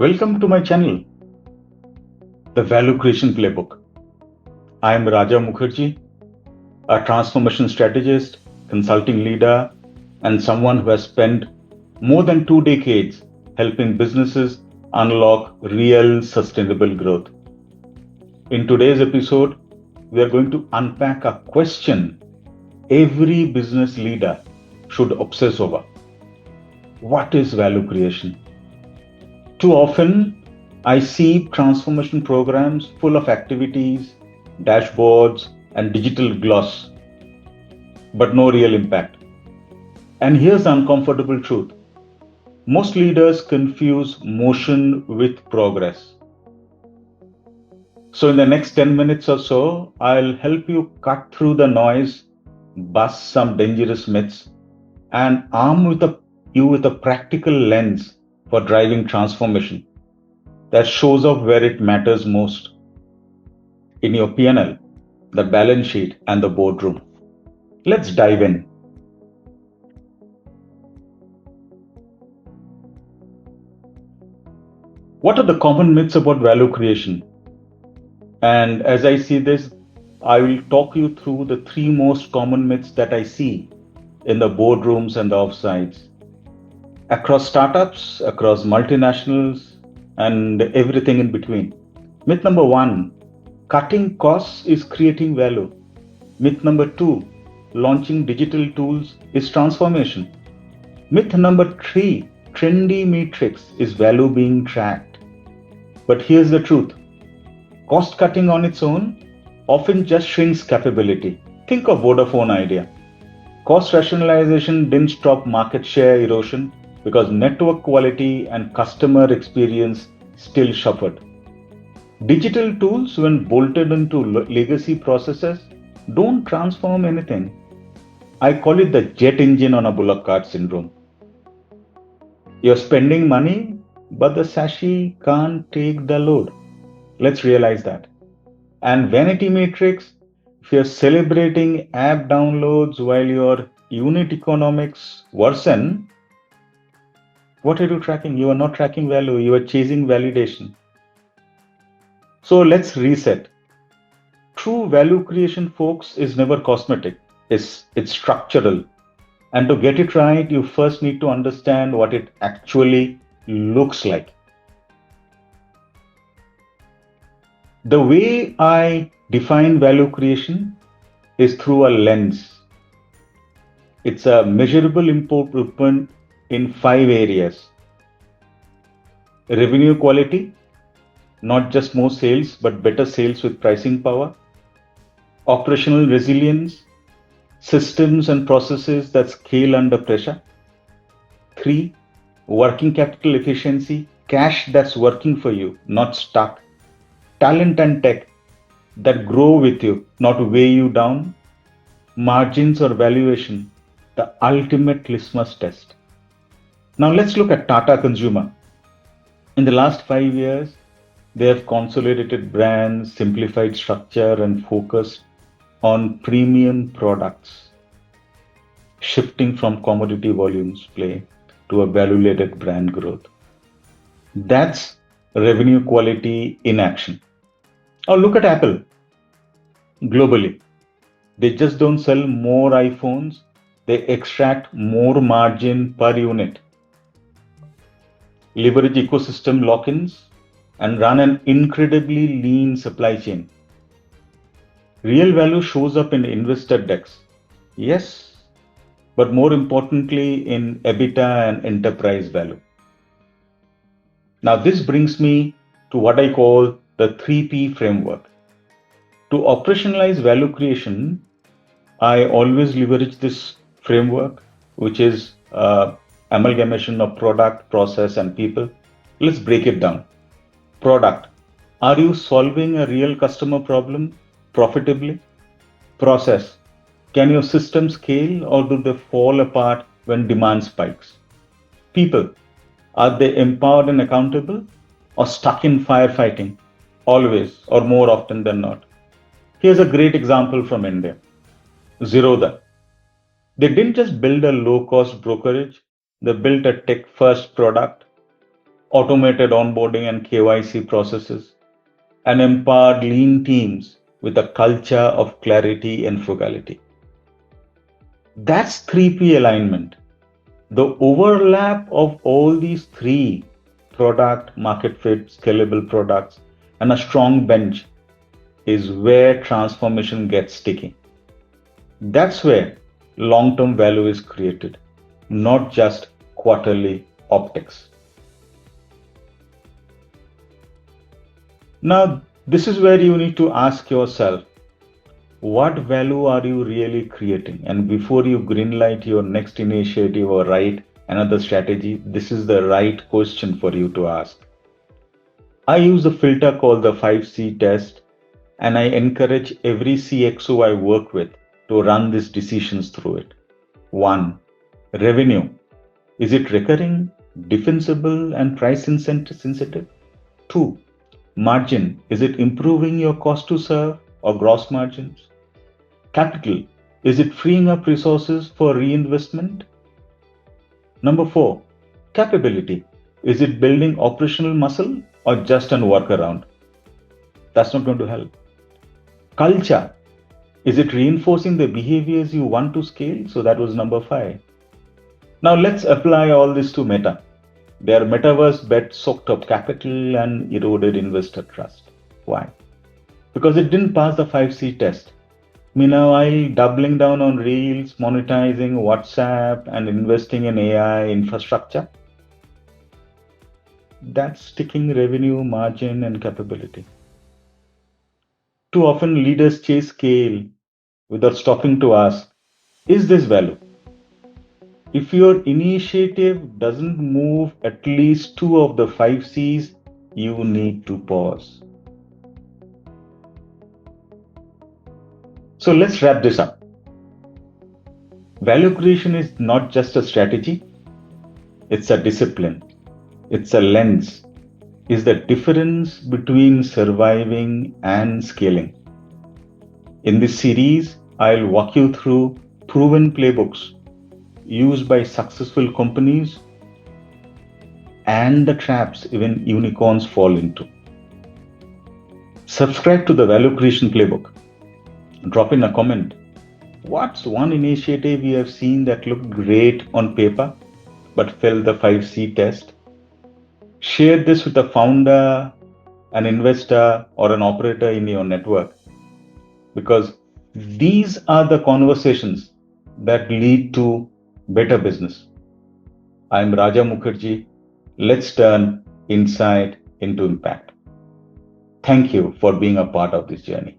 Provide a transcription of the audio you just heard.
Welcome to my channel, The Value Creation Playbook. I am Raja Mukherjee, a transformation strategist, consulting leader, and someone who has spent more than 2 decades helping businesses unlock real sustainable growth. In today's episode, we are going to unpack a question every business leader should obsess over. What is value creation? Too often, I see transformation programs full of activities, dashboards, and digital gloss, but no real impact. And here's the uncomfortable truth: most leaders confuse motion with progress. So, in the next 10 minutes or so, I'll help you cut through the noise, bust some dangerous myths, and you with a practical lens for driving transformation that shows up where it matters most: in your P&L, the balance sheet, and the boardroom. Let's dive in. What are the common myths about value creation? And as I see this, I will talk you through the three most common myths that I see in the boardrooms and the offsites, across startups, across multinationals, and everything in between. Myth number one: cutting costs is creating value. Myth number two: launching digital tools is transformation. Myth number three: trendy metrics is value being tracked. But here's the truth: cost cutting on its own often just shrinks capability. Think of Vodafone idea. Cost rationalization didn't stop market share erosion because network quality and customer experience still suffered. Digital tools, when bolted into legacy processes, don't transform anything. I call it the jet engine on a bullock cart syndrome. You're spending money, but the chassis can't take the load. Let's realize that. And vanity metrics: if you're celebrating app downloads while your unit economics worsen, what are you tracking? You are not tracking value, you are chasing validation. So let's reset. True value creation, folks, is never cosmetic. It's structural. And to get it right, you first need to understand what it actually looks like. The way I define value creation is through a lens. It's a measurable improvement in 5 areas: revenue quality, not just more sales, but better sales with pricing power; operational resilience, systems and processes that scale under pressure; 3, working capital efficiency, cash that's working for you, not stuck; talent and tech that grow with you, not weigh you down; margins or valuation, the ultimate litmus test. Now let's look at Tata Consumer. In the last 5 years, they have consolidated brands, simplified structure, and focused on premium products, shifting from commodity volumes play to a value-led brand growth. That's revenue quality in action. Or look at Apple globally. They just don't sell more iPhones, they extract more margin per unit, leverage ecosystem lock-ins, and run an incredibly lean supply chain. Real value shows up in investor decks, yes, but more importantly in EBITDA and enterprise value. Now this brings me to what I call the 3P framework. To operationalize value creation, I always leverage this framework, which is amalgamation of product, process, and people. Let's break it down. Product: are you solving a real customer problem profitably? Process: can your system scale or do they fall apart when demand spikes? People: are they empowered and accountable or stuck in firefighting, always or more often than not? Here's a great example from India. Zerodha. They didn't just build a low-cost brokerage, they built a tech-first product, automated onboarding and KYC processes, and empowered lean teams with a culture of clarity and frugality. That's 3P alignment. The overlap of all these three, product, market fit, scalable products, and a strong bench, is where transformation gets sticky. That's where long term value is created, not just quarterly optics. Now, this is where you need to ask yourself, what value are you really creating? And before you greenlight your next initiative or write another strategy, this is the right question for you to ask. I use a filter called the 5C test, and I encourage every CXO I work with to run these decisions through it. 1. Revenue. Is it recurring, defensible, and price sensitive? 2. Margin. Is it improving your cost to serve or gross margins? Capital. Is it freeing up resources for reinvestment? Number 4. Capability. Is it building operational muscle or just an workaround? That's not going to help. Culture. Is it reinforcing the behaviors you want to scale? So that was number 5. Now let's apply all this to Meta. Their metaverse bet soaked up capital and eroded investor trust. Why? Because it didn't pass the 5C test. Meanwhile, doubling down on Reels, monetizing WhatsApp, and investing in AI infrastructure, that's sticking revenue, margin, and capability. Too often, leaders chase scale without stopping to ask, is this value? If your initiative doesn't move at least 2 of the 5 C's, you need to pause. So let's wrap this up. Value creation is not just a strategy, it's a discipline, it's a lens, it's the difference between surviving and scaling. In this series, I'll walk you through proven playbooks used by successful companies and the traps even unicorns fall into. Subscribe to the Value Creation Playbook. Drop in a comment. What's one initiative you have seen that looked great on paper but failed the 5C test? Share this with a founder, an investor, or an operator in your network, because these are the conversations that lead to better business. I'm Raja Mukherjee. Let's turn insight into impact. Thank you for being a part of this journey.